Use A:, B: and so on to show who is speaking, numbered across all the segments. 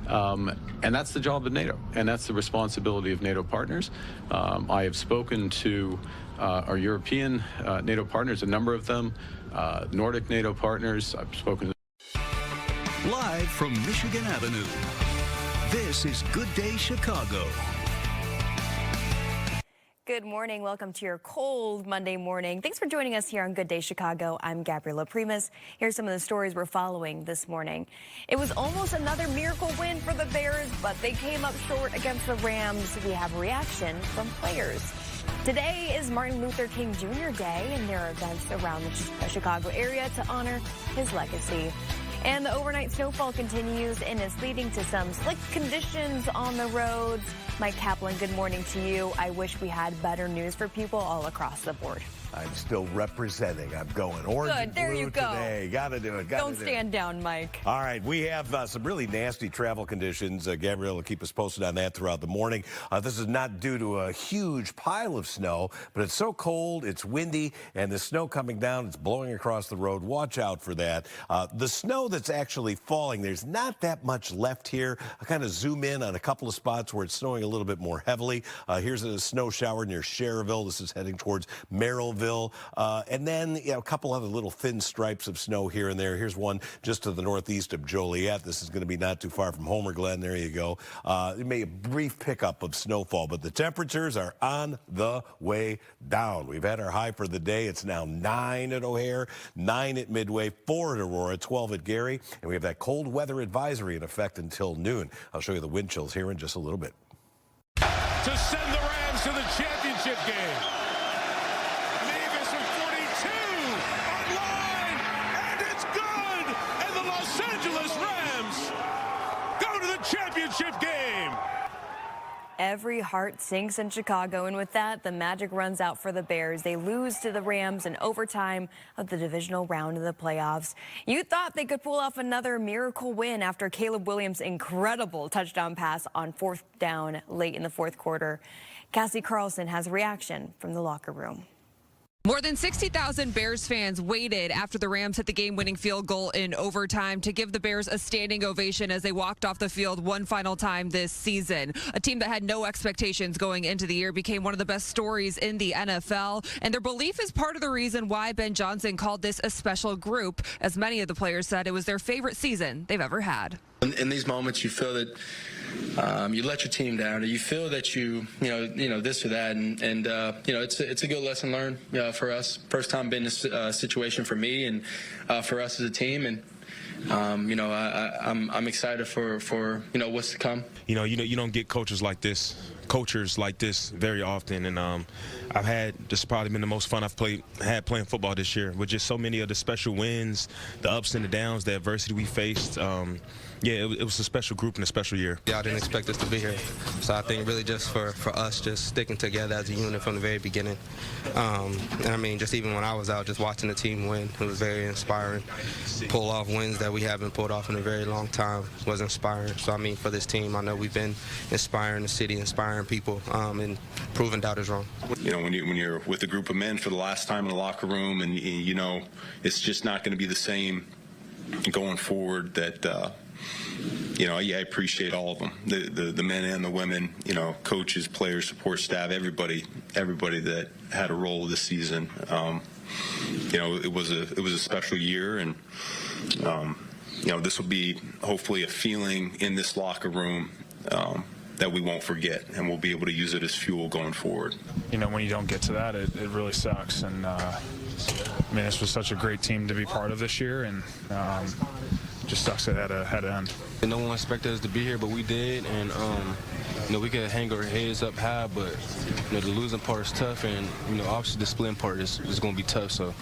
A: And that's the job of NATO, and that's the responsibility of NATO partners. I have spoken to our European NATO partners, a number of them, Nordic NATO partners. I've spoken to
B: Live from Michigan Avenue, this is Good Day Chicago.
C: Good morning. Welcome to your cold Monday morning. Thanks for joining us here on Good Day Chicago. I'm Gabriela Primus. Here's some of the stories we're following this morning. It was almost another miracle win for the Bears, but they came up short against the Rams. We have reaction from players. Today is Martin Luther King Jr. Day, and there are events around the Chicago area to honor his legacy. And the overnight snowfall continues and is leading to some slick conditions on the roads. Mike Kaplan, good morning to you. I wish we had better news for people all across the board.
D: I'm still representing. I'm going orange and blue today. Gotta do it.
C: Don't stand down, Mike.
D: All right, we have some really nasty travel conditions. Gabrielle will keep us posted on that throughout the morning. This is not due to a huge pile of snow, but it's so cold, it's windy, and the snow coming down, it's blowing across the road. Watch out for that. The snow that's actually falling, there's not that much left here. I'll kind of zoom in on a couple of spots where it's snowing a little bit more heavily. Here's a snow shower near Cherville. This is heading towards Merrillville. And then a couple other little thin stripes of snow here and there. Here's one just to the northeast of Joliet. This is going to be not too far from Homer Glen. There you go. It may be a brief pickup of snowfall, but the temperatures are on the way down. We've had our high for the day. It's now 9 at O'Hare, 9 at Midway, 4 at Aurora, 12 at Gary, and we have that cold weather advisory in effect until noon. I'll show you the wind chills here in just a little bit.
E: To send the Rams to the championship game. Championship game.
C: Every heart sinks in Chicago, and with that, the magic runs out for the Bears. They lose to the Rams in overtime of the divisional round of the playoffs. You thought they could pull off another miracle win after Caleb Williams' incredible touchdown pass on 4th down late in the 4th quarter. Cassie Carlson has a reaction from the locker room.
F: More than 60,000 Bears fans waited after the Rams hit the game-winning field goal in overtime to give the Bears a standing ovation as they walked off the field one final time this season. A team that had no expectations going into the year became one of the best stories in the NFL, and their belief is part of the reason why Ben Johnson called this a special group, as many of the players said it was their favorite season they've ever had.
G: In these moments, you feel that you let your team down, or you feel that you know this or that, and it's a good lesson learned for us. First time been in this situation for me and for us as a team, and I'm excited for what's to come.
H: You don't get coaches like this very often, and I've had this probably been the most fun I've had playing football this year, with just so many of the special wins, the ups and the downs, the adversity we faced. It was a special group and a special year.
I: Yeah, I didn't expect us to be here, so I think really just for us, just sticking together as a unit from the very beginning. And I mean, just even when I was out, just watching the team win, it was very inspiring. Pull off wins that we haven't pulled off in a very long time was inspiring. So I mean, for this team, I know we've been inspiring the city, inspiring people, and proving doubters wrong.
J: When you're with a group of men for the last time in the locker room, and it's just not going to be the same going forward. That I appreciate all of them, the men and the women, coaches, players, support staff, everybody that had a role this season. It was a special year, and this will be hopefully a feeling in this locker room that we won't forget, and we'll be able to use it as fuel going forward.
K: When you don't get to that, it really sucks. And this was such a great team to be part of this year, and just sucks it had to end.
L: No one expected us to be here, but we did, and we could hang our heads up high, but the losing part is tough, and obviously the splitting part is going to be tough. So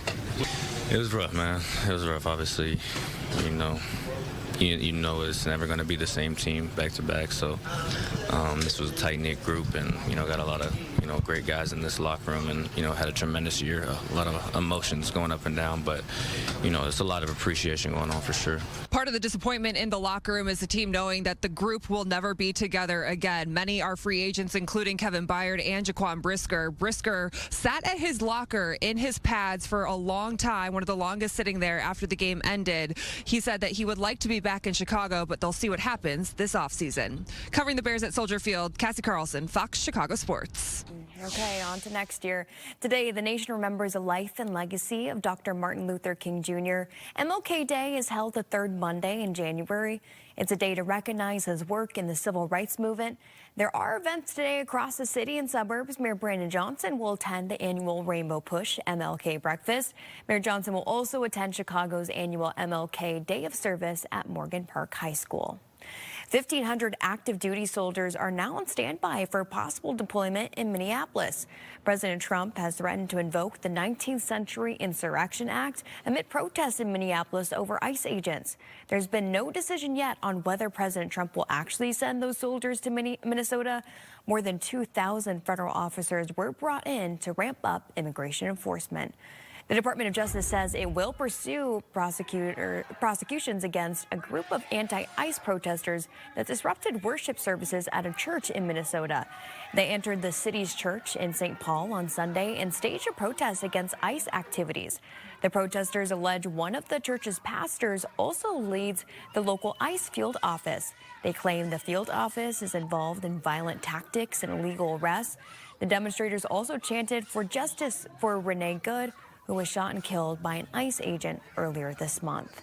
M: it was rough, man. It was rough. Obviously, it's never going to be the same team back to back. So this was a tight-knit group, and got a lot of great guys in this locker room, and had a tremendous year. A lot of emotions going up and down, but there's a lot of appreciation going on for sure.
F: Part of the disappointment in the locker room is the team knowing that the group will never be together again. Many are free agents, including Kevin Byard and Jaquan Brisker. Brisker sat at his locker in his pads for a long time, one of the longest sitting there after the game ended. He said that he would like to be back in Chicago, but they'll see what happens this offseason. Covering the Bears at Soldier Field, Cassie Carlson, Fox Chicago Sports.
C: Okay, on to next year. Today, the nation remembers the life and legacy of Dr. Martin Luther King Jr. MLK Day is held the third Monday in January. It's a day to recognize his work in the civil rights movement. There are events today across the city and suburbs. Mayor Brandon Johnson will attend the annual Rainbow Push MLK breakfast. Mayor Johnson will also attend Chicago's annual MLK Day of Service at Morgan Park High School. 1,500 active duty soldiers are now on standby for possible deployment in Minneapolis. President Trump has threatened to invoke the 19th Century Insurrection Act amid protests in Minneapolis over ICE agents. There's been no decision yet on whether President Trump will actually send those soldiers to Minnesota. More than 2,000 federal officers were brought in to ramp up immigration enforcement. The Department of Justice says it will pursue prosecutions against a group of anti-ICE protesters that disrupted worship services at a church in Minnesota. They entered the city's church in St. Paul on Sunday and staged a protest against ICE activities. The protesters allege one of the church's pastors also leads the local ICE field office. They claim the field office is involved in violent tactics and illegal arrests. The demonstrators also chanted for justice for Renee Good, who was shot and killed by an ICE agent earlier this month.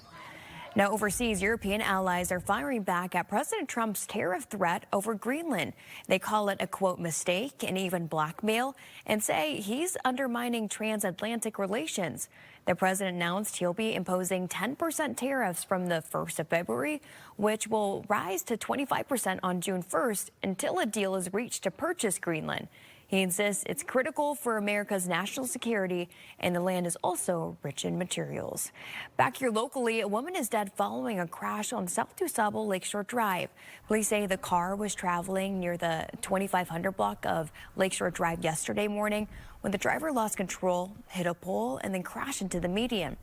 C: Now, overseas, European allies are firing back at President Trump's tariff threat over Greenland. They call it a, quote, mistake and even blackmail, and say he's undermining transatlantic relations. The president announced he'll be imposing 10% tariffs from the 1st of February, which will rise to 25% on June 1st until a deal is reached to purchase Greenland. He insists it's critical for America's national security, and the land is also rich in materials. Back here locally, a woman is dead following a crash on South DuSable Lakeshore Drive. Police say the car was traveling near the 2500 block of Lakeshore Drive yesterday morning when the driver lost control, hit a pole, and then crashed into the median.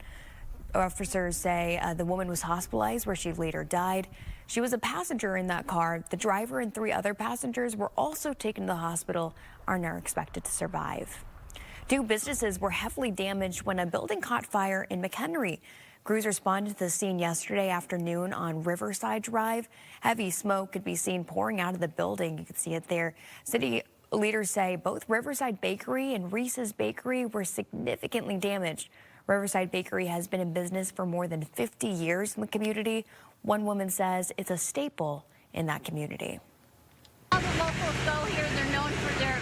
C: Officers say the woman was hospitalized, where she later died. She was a passenger in that car. The driver and 3 other passengers were also taken to the hospital, are now expected to survive. 2 businesses were heavily damaged when a building caught fire in McHenry. Crews responded to the scene yesterday afternoon on Riverside Drive. Heavy smoke could be seen pouring out of the building. You can see it there. City leaders say both Riverside Bakery and Reese's Bakery were significantly damaged. Riverside Bakery has been in business for more than 50 years in the community. One woman says it's a staple in that community.
N: All the locals go here. They're known for their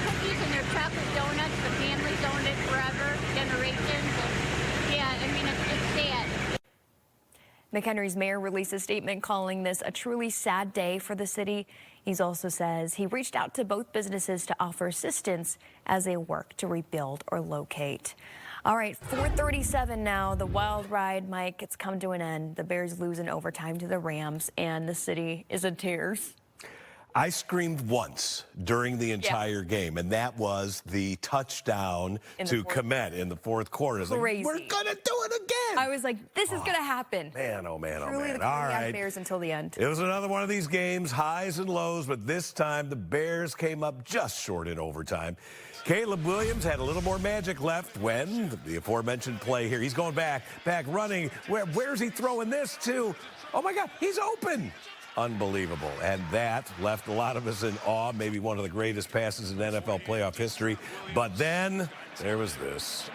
N: cookies and their chocolate donuts. The family's owned it forever, generations. And yeah, I mean, it's sad.
C: McHenry's mayor released a statement calling this a truly sad day for the city. He also says he reached out to both businesses to offer assistance as they work to rebuild or locate. All right, 4:37 now. The wild ride, Mike, it's come to an end. The Bears lose in overtime to the Rams, and the city is in tears.
D: I screamed once during the entire game, and that was the touchdown to Kmet in the 4th quarter.
C: Crazy.
D: Like, we're going to do it again.
C: I was like, this is going to happen.
D: Man, oh, man, oh,
C: Truly
D: man.
C: the
D: All right.
C: Bears until the end.
D: It was another one of these games, highs and lows, but this time the Bears came up just short in overtime. Caleb Williams had a little more magic left when the aforementioned play here. He's going back running. Where's he throwing this to? Oh, my God, he's open. Unbelievable. And that left a lot of us in awe, maybe one of the greatest passes in NFL playoff history. But then there was this.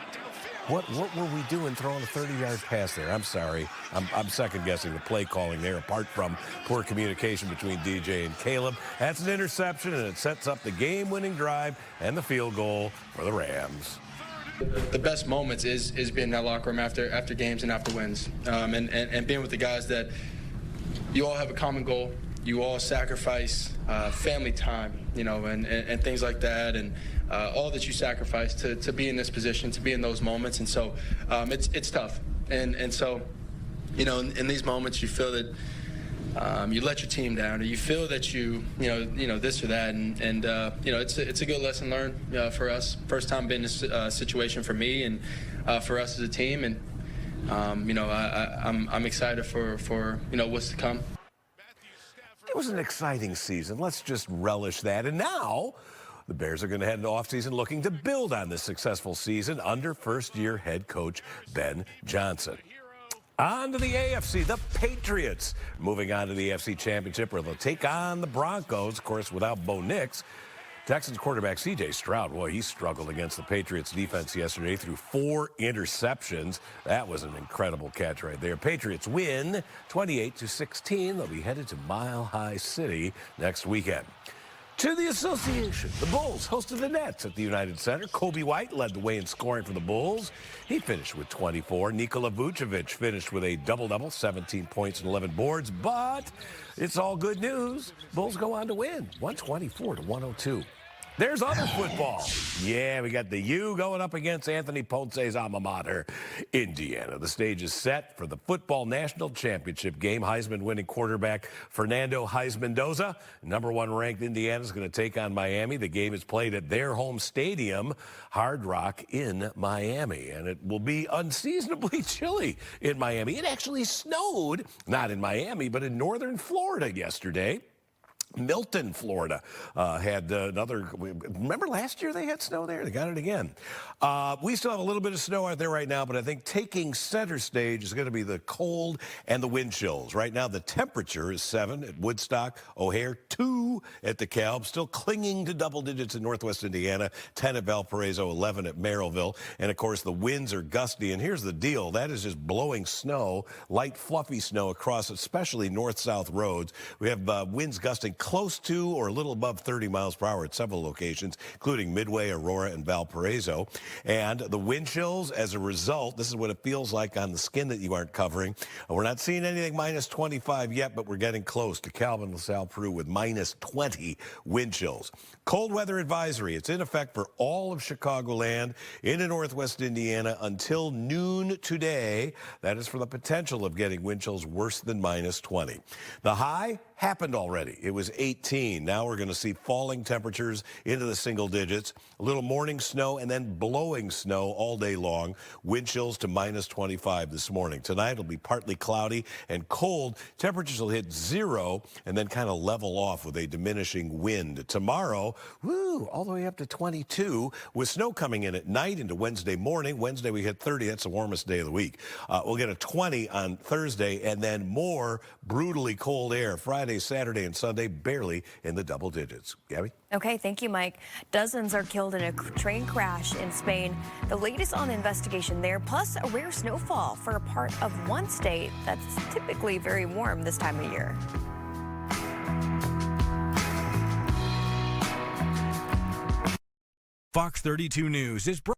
D: What were we doing throwing a 30-yard pass there? I'm sorry. I'm second-guessing the play calling there, apart from poor communication between DJ and Caleb. That's an interception, and it sets up the game-winning drive and the field goal for the Rams.
G: The best moments is being in that locker room after games and after wins, and being with the guys that you all have a common goal. You all sacrifice family time, you know, and things like that, and all that you sacrifice to be in this position, to be in those moments. And so it's tough. And so, you know, in these moments, you feel that you let your team down, or you feel that you know this or that, and you know, it's a good lesson learned for us. First time being in this situation for me and for us as a team, and you know, I'm excited for you know what's to come.
D: It was an exciting season. Let's just relish that. And now the Bears are going to head into offseason looking to build on this successful season under first-year head coach Ben Johnson. On to the AFC, the Patriots moving on to the AFC Championship, where they'll take on the Broncos, of course, without Bo Nix. Texans quarterback C.J. Stroud, boy, he struggled against the Patriots defense yesterday, threw 4 interceptions. That was an incredible catch right there. Patriots win 28-16. They'll be headed to Mile High City next weekend. To the association, the Bulls hosted the Nets at the United Center. Kobe White led the way in scoring for the Bulls. He finished with 24. Nikola Vucevic finished with a double-double, 17 points and 11 boards. But it's all good news. Bulls go on to win, 124-102. There's other football. Yeah, we got the U going up against Anthony Ponce's alma mater, Indiana. The stage is set for the football national championship game. Heisman-winning quarterback Fernando Mendoza, #1 ranked Indiana, is going to take on Miami. The game is played at their home stadium, Hard Rock in Miami. And it will be unseasonably chilly in Miami. It actually snowed, not in Miami, but in northern Florida yesterday. Milton, Florida, had another. Remember last year they had snow there? They got it again. We still have a little bit of snow out there right now, but I think taking center stage is going to be the cold and the wind chills. Right now, the temperature is 7 at Woodstock, O'Hare, 2 at DeKalb, still clinging to double digits in northwest Indiana, 10 at Valparaiso, 11 at Merrillville. And, of course, the winds are gusty. And here's the deal. That is just blowing snow, light, fluffy snow across especially north-south roads. We have winds gusting close to or a little above 30 miles per hour at several locations, including Midway, Aurora, and Valparaiso. And the wind chills, as a result, this is what it feels like on the skin that you aren't covering. We're not seeing anything minus 25 yet, but we're getting close to Calvin, LaSalle, Peru with minus 20 wind chills. Cold weather advisory. It's in effect for all of Chicagoland into northwest Indiana until noon today. That is for the potential of getting wind chills worse than minus 20. The high happened already. It was 18. Now we're going to see falling temperatures into the single digits, a little morning snow and then blowing snow all day long. Wind chills to minus 25 this morning. Tonight it'll be partly cloudy and cold. Temperatures will hit 0 and then kind of level off with a diminishing wind. Tomorrow, all the way up to 22 with snow coming in at night into Wednesday morning. Wednesday we hit 30. That's the warmest day of the week. We'll get a 20 on Thursday and then more brutally cold air Friday, Saturday, and Sunday, barely in the double digits. Gabby?
C: Okay, thank you, Mike. Dozens are killed in a train crash in Spain. The latest on the investigation there, plus a rare snowfall for a part of one state that's typically very warm this time of year.
O: Fox 32 News is brought.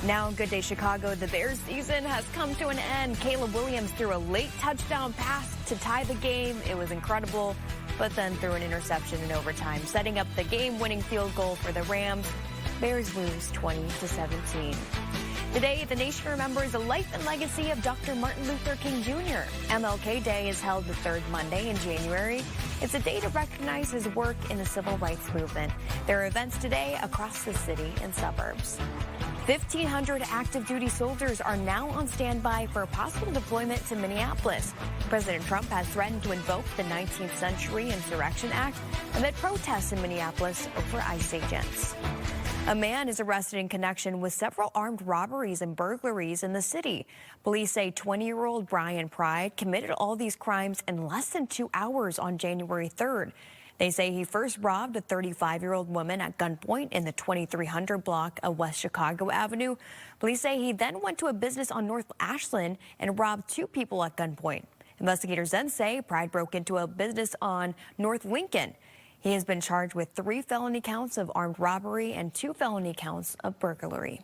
C: Now, Good Day Chicago, the Bears season has come to an end. Caleb Williams threw a late touchdown pass to tie the game. It was incredible, but then threw an interception in overtime, setting up the game-winning field goal for the Rams. Bears lose 20-17. Today, the nation remembers the life and legacy of Dr. Martin Luther King Jr. MLK Day is held the third Monday in January. It's a day to recognize his work in the civil rights movement. There are events today across the city and suburbs. 1,500 active duty soldiers are now on standby for a possible deployment to Minneapolis. President Trump has threatened to invoke the 19th Century Insurrection Act amid protests in Minneapolis over ICE agents. A man is arrested in connection with several armed robberies and burglaries in the city. Police say 20-year-old Brian Pride committed all these crimes in less than 2 hours on January 3rd. They say he first robbed a 35-year-old woman at gunpoint in the 2300 block of West Chicago Avenue. Police say he then went to a business on North Ashland and robbed 2 people at gunpoint. Investigators then say Pride broke into a business on North Lincoln. He has been charged with 3 felony counts of armed robbery and 2 felony counts of burglary.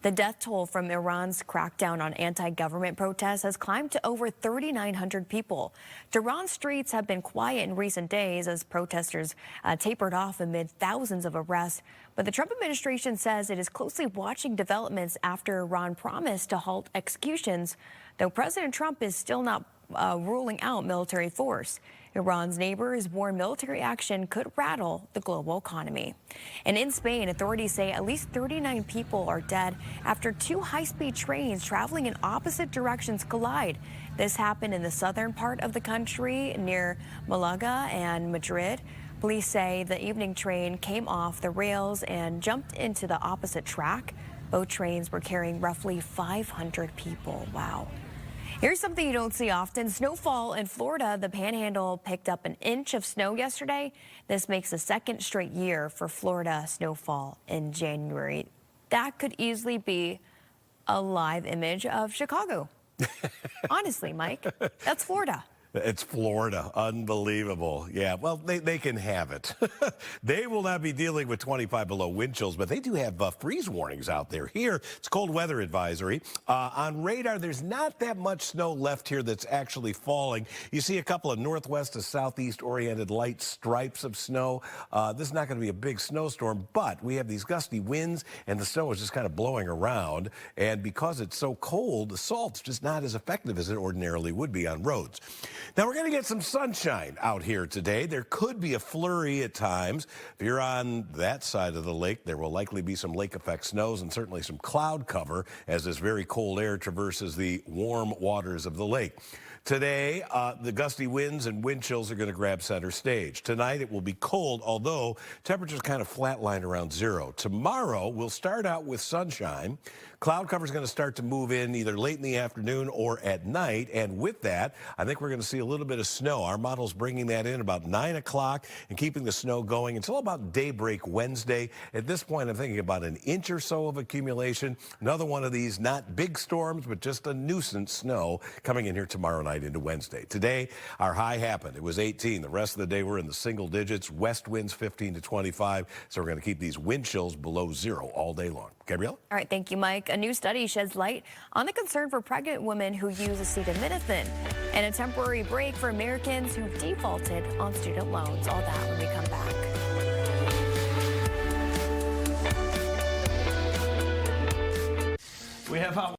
C: The death toll from Iran's crackdown on anti-government protests has climbed to over 3,900 people. Tehran's streets have been quiet in recent days as protesters tapered off amid thousands of arrests. But the Trump administration says it is closely watching developments after Iran promised to halt executions, though President Trump is still not ruling out military force. Iran's neighbors warn military action could rattle the global economy. And in Spain, authorities say at least 39 people are dead after 2 high-speed trains traveling in opposite directions collide. This happened in the southern part of the country near Malaga and Madrid. Police say the evening train came off the rails and jumped into the opposite track. Both trains were carrying roughly 500 people. Wow. Here's something you don't see often. Snowfall in Florida. The Panhandle picked up an inch of snow yesterday. This makes the second straight year for Florida snowfall in January. That could easily be a live image of Chicago. Honestly, Mike, that's Florida.
D: It's Florida. Unbelievable. Yeah, well, they can have it. They will not be dealing with 25 below wind chills, but they do have freeze warnings out there. Here, it's cold weather advisory. On radar, there's not that much snow left here that's actually falling. You see a couple of northwest to southeast oriented light stripes of snow. This is not going to be a big snowstorm, but we have these gusty winds, and the snow is just kind of blowing around. And because it's so cold, the salt's just not as effective as it ordinarily would be on roads. Now, we're going to get some sunshine out here today. There could be a flurry at times. If you're on that side of the lake, there will likely be some lake effect snows and certainly some cloud cover as this very cold air traverses the warm waters of the lake. Today, the gusty winds and wind chills are going to grab center stage. Tonight, it will be cold, although temperatures kind of flatline around 0. Tomorrow, we'll start out with sunshine. Cloud cover is going to start to move in either late in the afternoon or at night. And with that, I think we're going to see a little bit of snow. Our model's bringing that in about 9 o'clock and keeping the snow going until about daybreak Wednesday. At this point, I'm thinking about an inch or so of accumulation. Another one of these, not big storms, but just a nuisance snow coming in here tomorrow night into Wednesday. Today, our high happened. It was 18. The rest of the day, we're in the single digits. West winds 15 to 25. So we're going to keep these wind chills below 0 all day long. Gabrielle?
C: All right, thank you, Mike. A new study sheds light on the concern for pregnant women who use acetaminophen and a temporary break for Americans who defaulted on student loans. All that when we come back.
P: We have our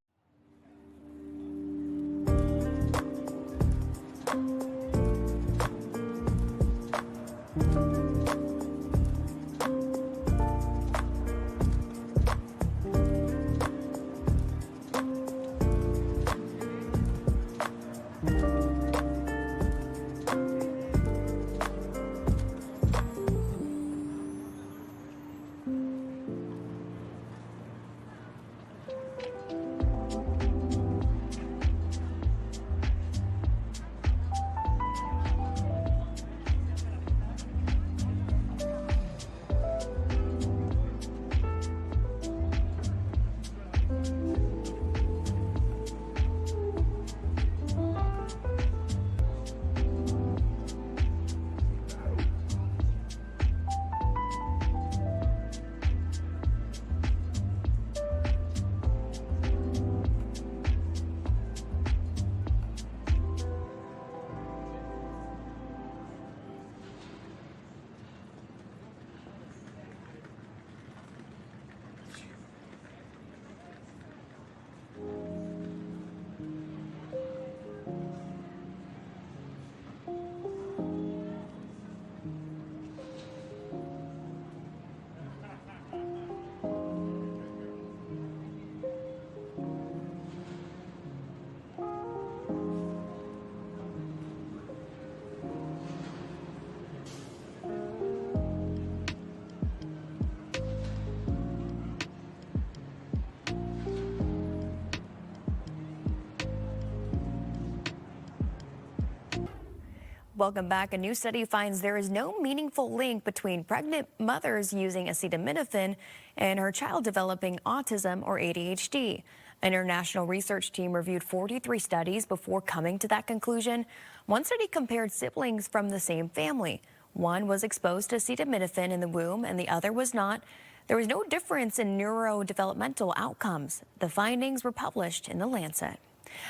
C: Welcome back. A new study finds there is no meaningful link between pregnant mothers using acetaminophen and her child developing autism or ADHD. An international research team reviewed 43 studies before coming to that conclusion. One study compared siblings from the same family. One was exposed to acetaminophen in the womb and the other was not. There was no difference in neurodevelopmental outcomes. The findings were published in The Lancet.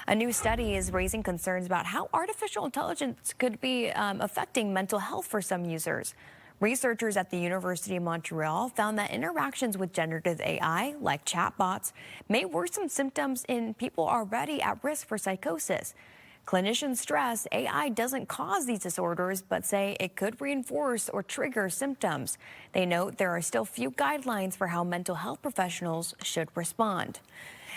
C: A new study is raising concerns about how artificial intelligence could be affecting mental health for some users. Researchers at the University of Montreal found that interactions with generative AI, like chatbots, may worsen symptoms in people already at risk for psychosis. Clinicians stress AI doesn't cause these disorders, but say it could reinforce or trigger symptoms. They note there are still few guidelines for how mental health professionals should respond.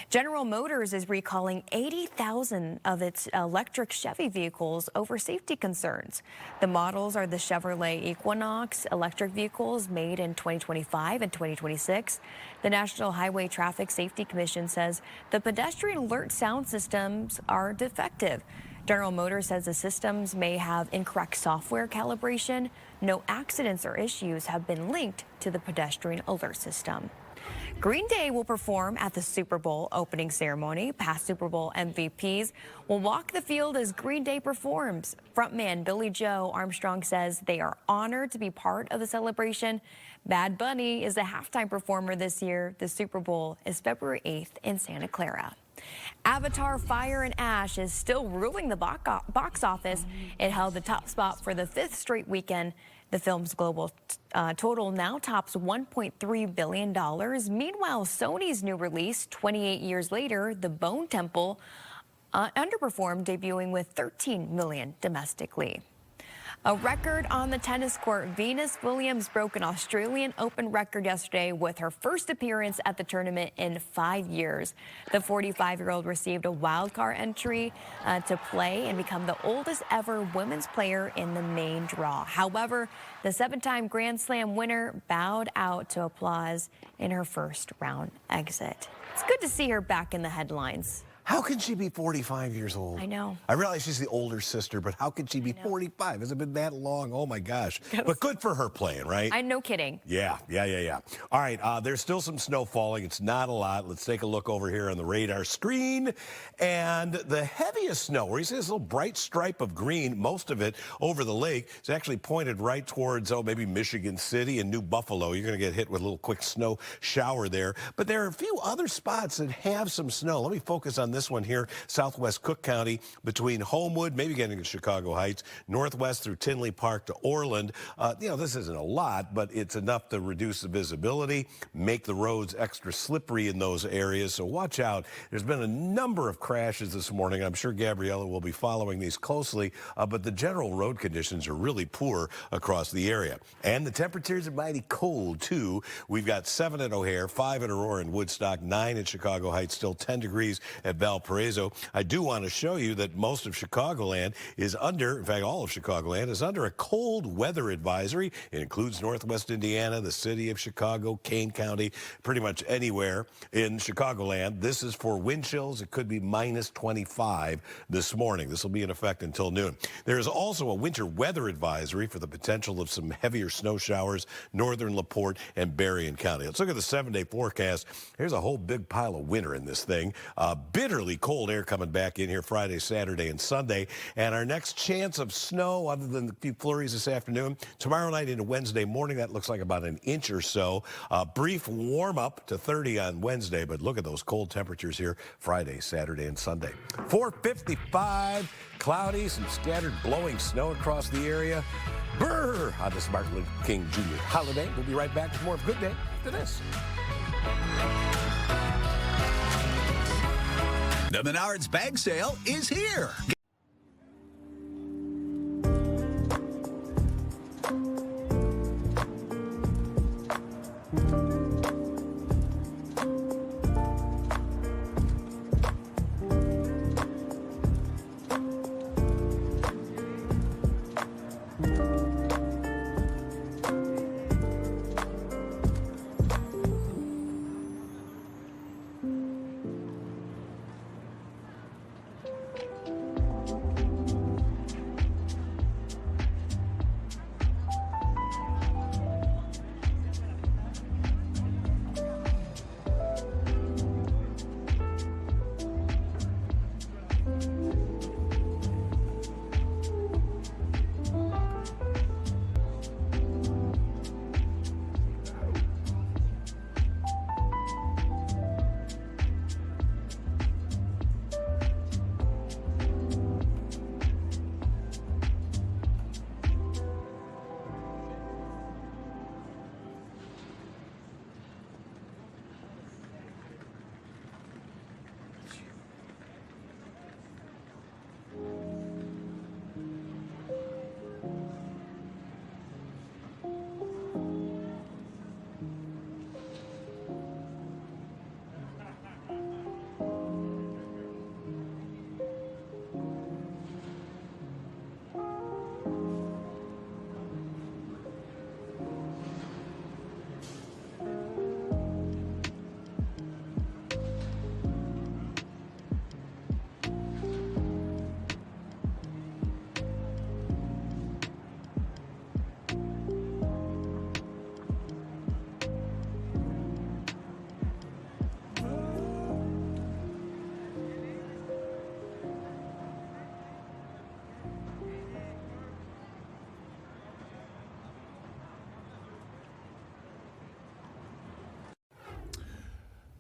C: General Motors is recalling 80,000 of its electric Chevy vehicles over safety concerns. The models are the Chevrolet Equinox electric vehicles made in 2025 and 2026. The National Highway Traffic Safety Commission says the pedestrian alert sound systems are defective. General Motors says the systems may have incorrect software calibration. No accidents or issues have been linked to the pedestrian alert system. Green Day will perform at the Super Bowl opening ceremony. Past Super Bowl MVPs will walk the field as Green Day performs. Frontman Billy Joe Armstrong says they are honored to be part of the celebration. Bad Bunny is the halftime performer this year. The Super Bowl is February 8th in Santa Clara. Avatar Fire and Ash is still ruling the box office. It held the top spot for the 5th straight weekend. The film's global total now tops $1.3 billion. Meanwhile, Sony's new release, 28 years later, The Bone Temple, underperformed, debuting with $13 million domestically. A record on the tennis court. Venus Williams broke an Australian Open record yesterday with her first appearance at the tournament in 5 years. The 45-year-old received a wildcard entry to play and become the oldest ever women's player in the main draw. However, the 7-time Grand Slam winner bowed out to applause in her first round exit. It's good to see her back in the headlines.
D: How can she be 45 years old?
C: I know.
D: I realize she's the older sister, but how could she be 45? Has it been that long? Oh, my gosh. But good for her playing, right?
C: No kidding.
D: Yeah. All right, there's still some snow falling. It's not a lot. Let's take a look over here on the radar screen. And the heaviest snow, where you see this little bright stripe of green, most of it over the lake, is actually pointed right towards, maybe Michigan City and New Buffalo. You're going to get hit with a little quick snow shower there. But there are a few other spots that have some snow. Let me focus on this one here, southwest Cook County, between Homewood, maybe getting to Chicago Heights, northwest through Tinley Park to Orland. This isn't a lot, but it's enough to reduce the visibility, make the roads extra slippery in those areas. So watch out. There's been a number of crashes this morning. I'm sure Gabriella will be following these closely, but the general road conditions are really poor across the area. And the temperatures are mighty cold, too. We've got 7 at O'Hare, 5 at Aurora and Woodstock, 9 at Chicago Heights, still 10 degrees at Valparaiso. I do want to show you that most of Chicagoland is under, in fact, all of Chicagoland is under a cold weather advisory. It includes Northwest Indiana, the city of Chicago, Kane County, pretty much anywhere in Chicagoland. This is for wind chills. It could be minus 25 this morning. This will be in effect until noon. There is also a winter weather advisory for the potential of some heavier snow showers, northern LaPorte and Berrien County. Let's look at the 7-day forecast. Here's a whole big pile of winter in this thing. Bitterly cold air coming back in here Friday, Saturday, and Sunday. And our next chance of snow, other than the few flurries this afternoon, tomorrow night into Wednesday morning, that looks like about an inch or so. Brief warm up to 30 on Wednesday, but look at those cold temperatures here Friday, Saturday, and Sunday. 4:55, cloudy, some scattered blowing snow across the area. Brr on this Martin Luther King Jr. holiday. We'll be right back with more of Good Day after this.
B: The Menards bag sale is here.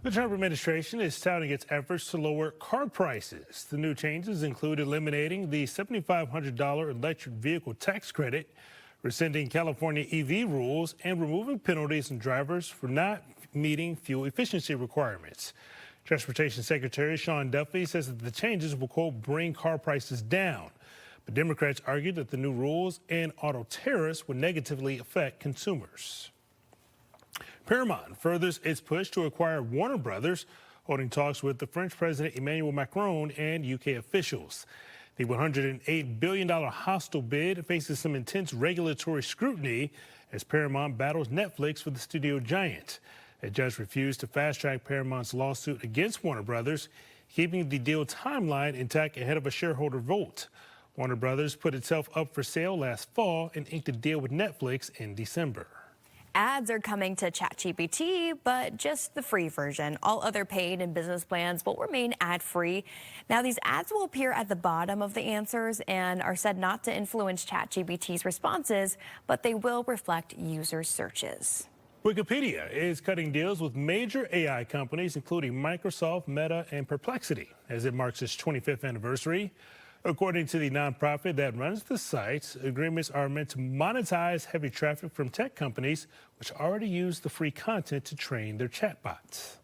P: The Trump administration is touting its efforts to lower car prices. The new changes include eliminating the $7,500 electric vehicle tax credit, rescinding California EV rules, and removing penalties on drivers for not meeting fuel efficiency requirements. Transportation Secretary Sean Duffy says that the changes will, quote, bring car prices down. But Democrats argue that the new rules and auto tariffs would negatively affect consumers. Paramount furthers its push to acquire Warner Brothers, holding talks with the French President Emmanuel Macron and UK officials. The $108 billion hostile bid faces some intense regulatory scrutiny as Paramount battles Netflix for the studio giant. A judge refused to fast-track Paramount's lawsuit against Warner Brothers, keeping the deal timeline intact ahead of a shareholder vote. Warner Brothers put itself up for sale last fall and inked a deal with Netflix in December.
C: Ads are coming to ChatGPT, but just the free version. All other paid and business plans will remain ad-free. Now, these ads will appear at the bottom of the answers and are said not to influence ChatGPT's responses, but they will reflect user searches.
P: Wikipedia is cutting deals with major AI companies, including Microsoft, Meta, and Perplexity, as it marks its 25th anniversary. According to the nonprofit that runs the site, agreements are meant to monetize heavy traffic from tech companies, which already use the free content to train their chatbots.